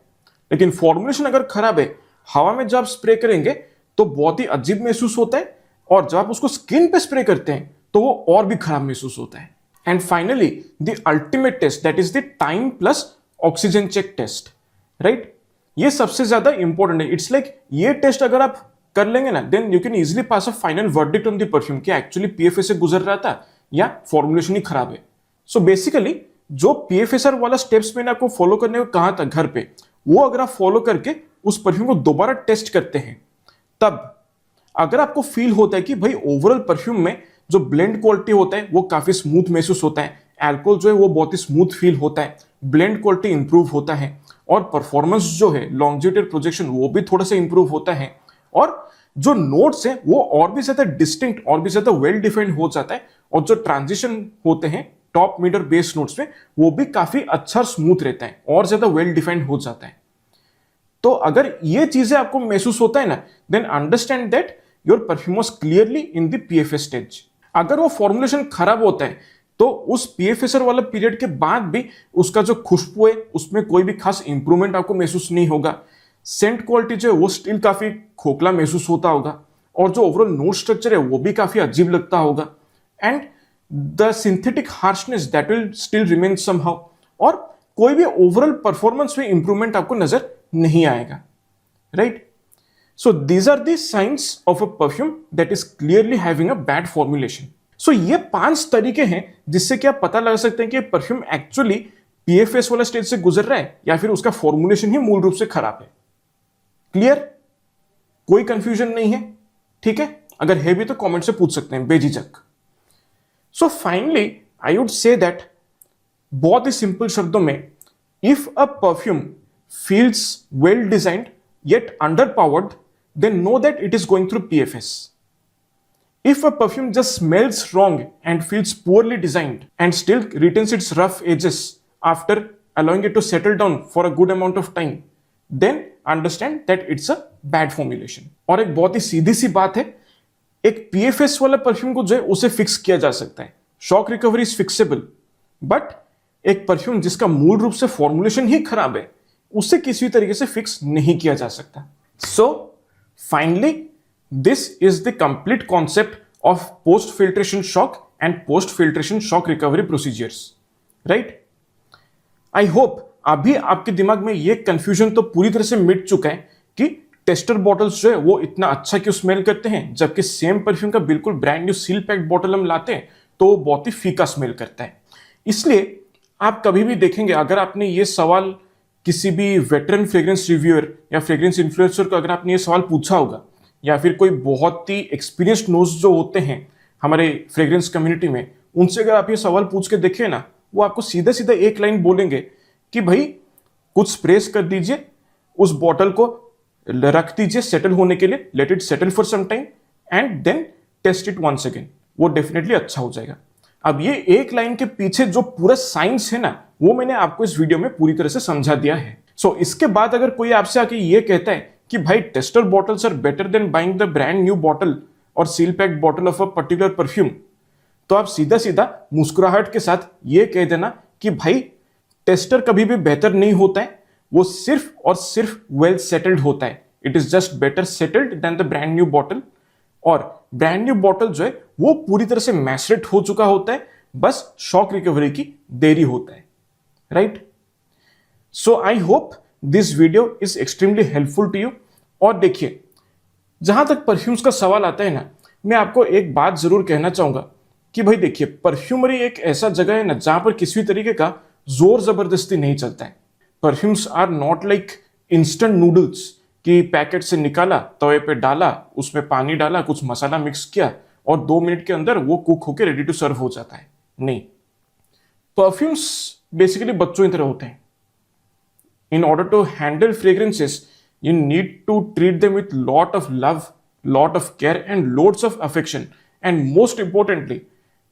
लेकिन फॉर्मुलेशन अगर खराब है, हवा में जब आप स्प्रे करेंगे तो बहुत ही अजीब महसूस होता है, और जब आप उसको स्किन पे स्प्रे करते हैं तो वो और भी खराब महसूस होता है। And finally the ultimate test, that is the time plus oxygen check test, right? ये सबसे ज्यादा इंपॉर्टेंट है। इट्स लाइक ये टेस्ट अगर आप कर लेंगे ना, then you can easily pass a final verdict on the perfume कि एक्चुअली पीएफएस से गुजर रहा था या फॉर्मुलेशन ही खराब है। सो बेसिकली जो पीएफएसआर वाला स्टेप्स मैंने आपको फॉलो करने को कहा था घर पे, वो अगर आप फॉलो करके उस परफ्यूम को दोबारा टेस्ट करते हैं, तब अगर आपको फील होता है कि भाई ओवरऑल परफ्यूम में जो ब्लेंड क्वालिटी होता है वो काफी स्मूथ महसूस होता है, एल्कोहल जो है वो बहुत ही स्मूथ फील होता है, ब्लेंड क्वालिटी इंप्रूव होता है, और परफॉर्मेंस जो है लॉन्जिविटी प्रोजेक्शन वो भी थोड़ा सा इंप्रूव होता है, और जो नोट्स है वो और भी ज्यादा डिस्टिंक्ट और भी ज्यादा वेल डिफाइंड हो जाता है, और जो ट्रांजिशन होते हैं टॉप मिड और बेस नोट्स में वो भी काफी अच्छा स्मूथ रहता है और ज्यादा वेल डिफाइंड हो जाता है। तो अगर ये चीजें आपको महसूस होता है ना, then understand that your perfume was clearly in the PFS stage. अगर वो फॉर्मुलेशन खराब होता है तो उस पीएफएसआर वाला पीरियड के बाद भी उसका जो खुशबू है उसमें कोई भी खास इंप्रूवमेंट आपको महसूस नहीं होगा। सेंट क्वालिटी जो है वो स्टिल काफी खोखला महसूस होता होगा, और जो ओवरऑल नोट स्ट्रक्चर है वो भी काफी अजीब लगता होगा, and the synthetic harshness that will still remain somehow, और कोई भी ओवरऑल परफॉर्मेंस में इंप्रूवमेंट आपको नजर नहीं आएगा, right? So these are the science of a perfume that is clearly having a bad formulation. So ये 5 तरीके हैं जिससे कि आप पता लगा सकते हैं कि परफ्यूम एक्चुअली पीएफएस वाला स्टेज से गुजर रहा है या फिर उसका फॉर्मुलेशन ही मूल रूप से खराब है। क्लियर? कोई कंफ्यूजन नहीं है? ठीक है, अगर है भी तो कमेंट से पूछ सकते हैं बेझिझक। So finally I would say that, बहुत ही सिंपल शब्दों में, if a perfume feels well designed yet underpowered, then know that it is going through PFS. If a perfume just smells wrong and feels poorly designed and still retains its rough edges after allowing it to settle down for a good amount of time, then understand that it's a bad formulation. और एक बहुत ही सीधी सी बात है, एक PFS वाला perfume को जो है उसे फिक्स किया जा सकता है, shock recovery is fixable, but एक परफ्यूम जिसका मूल रूप से फॉर्मुलेशन ही खराब है उसे किसी तरीके से फिक्स नहीं किया जा सकता। So finally this is the complete concept of post filtration shock and post filtration shock recovery procedures, right? I hope अभी आपके दिमाग में ये कंफ्यूजन तो पूरी तरह से मिट चुका है कि टेस्टर बॉटल्स जो है वो इतना अच्छा क्यों स्मेल करते हैं, जबकि सेम परफ्यूम का बिल्कुल brand new seal packed bottle हम लाते हैं तो वो बहुत ही फीका स्मेल करता है। इसलिए आप कभी भी देखेंगे, अगर आपने ये सवाल किसी भी वेटरन फ्रेग्रेंस रिव्यूअर या फ्रेग्रेंस इन्फ्लुएंसर को अगर आपने ये सवाल पूछा होगा, या फिर कोई बहुत ही एक्सपीरियंस्ड नोज जो होते हैं हमारे फ्रेग्रेंस कम्युनिटी में, उनसे अगर आप ये सवाल पूछ के देखें ना, वो आपको सीधा सीधा एक लाइन बोलेंगे कि भाई कुछ स्प्रेस कर दीजिए, उस बॉटल को रख दीजिए सेटल होने के लिए, let it settle for some time and then test it once again, वो डेफिनेटली अच्छा हो जाएगा। अब ये एक लाइन के पीछे जो पूरा साइंस है ना, वो मैंने आपको इस वीडियो में पूरी तरह से समझा दिया है। सो इसके बाद अगर कोई आपसे आके ये कहता है कि भाई tester bottles are better than buying the brand new bottle और seal packed bottle of a particular perfume, तो आप सीधा सीधा मुस्कुराहट के साथ ये कह देना कि भाई टेस्टर कभी भी बेहतर नहीं होता है, वो सिर्फ और सिर्फ वेल सेटल्ड होता है। It is just better settled than the brand new bottle, और ब्रांड न्यू बॉटल जो है वो पूरी तरह से मैचरेट हो चुका होता है, बस शॉक रिकवरी की देरी होता है, right. So I hope this video is extremely helpful to you. और देखिए, जहां तक परफ्यूम्स का सवाल आता है ना, मैं आपको एक बात जरूर कहना चाहूंगा कि भाई देखिए, परफ्यूमरी एक ऐसा जगह है ना जहां पर किसी तरीके का जोर जबरदस्ती नहीं चलता है। Perfumes are not like instant noodles कि पैकेट से निकाला, तवे पे डाला, उसमें पानी डाला, कुछ मसाला मिक्स किया और 2 मिनट के अंदर वो कुक होकर रेडी टू सर्व हो जाता है। नहीं, परफ्यूम्स बेसिकली बच्चों की तरह होते हैं। In order to handle fragrances you need to treat them with lot of love, lot of care and loads of affection, and most importantly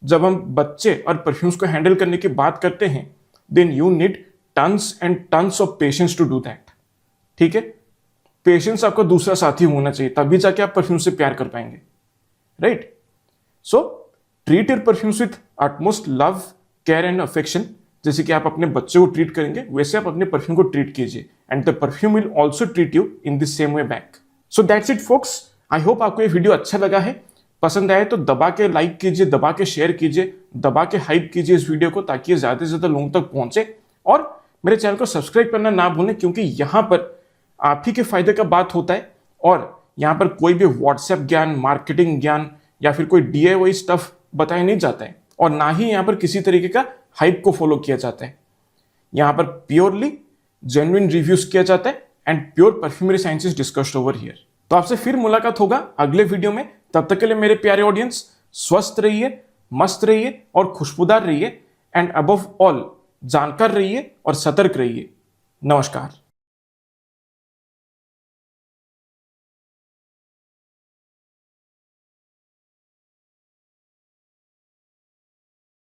जब हम बच्चे और परफ्यूम्स को हैंडल करने की बात करते हैं, then you need tons and tons of patience to do that। ठीक है, पेशेंस आपका दूसरा साथी होना चाहिए, तभी जाके आप परफ्यूम से प्यार कर पाएंगे, right. So treat your perfumes with utmost love, care and affection. जैसे कि आप अपने बच्चे को ट्रीट करेंगे, वैसे आप अपने परफ्यूम को ट्रीट कीजिए, and the perfume will also treat you in the same way back. So that's it focus. I hope आपको ये वीडियो अच्छा लगा है। पसंद आए तो दबा के लाइक कीजिए, दबा के शेयर कीजिए, दबा के हाइप कीजिए इस वीडियो को, ताकि ये ज्यादा से ज्यादा लोगों तक पहुंचे। और मेरे चैनल को सब्सक्राइब करना ना भूलें, क्योंकि यहां पर आप ही के फायदे का बात होता है, और यहां पर कोई भी व्हाट्सएप ज्ञान, मार्केटिंग ज्ञान या फिर कोई DIY स्टफ बताया नहीं जाता है, और ना ही यहां पर किसी तरीके का हाइप को फॉलो किया जाता है। यहां पर प्योरली जेन्युइन रिव्यूज किया जाता है and pure perfumery science is discussed over here. तो आपसे फिर मुलाकात होगा अगले वीडियो में। तब तक के लिए मेरे प्यारे ऑडियंस, स्वस्थ रहिए, मस्त रहिए और खुशबूदार रहिए, एंड अबव ऑल जानकार रहिए और सतर्क रहिए। नमस्कार।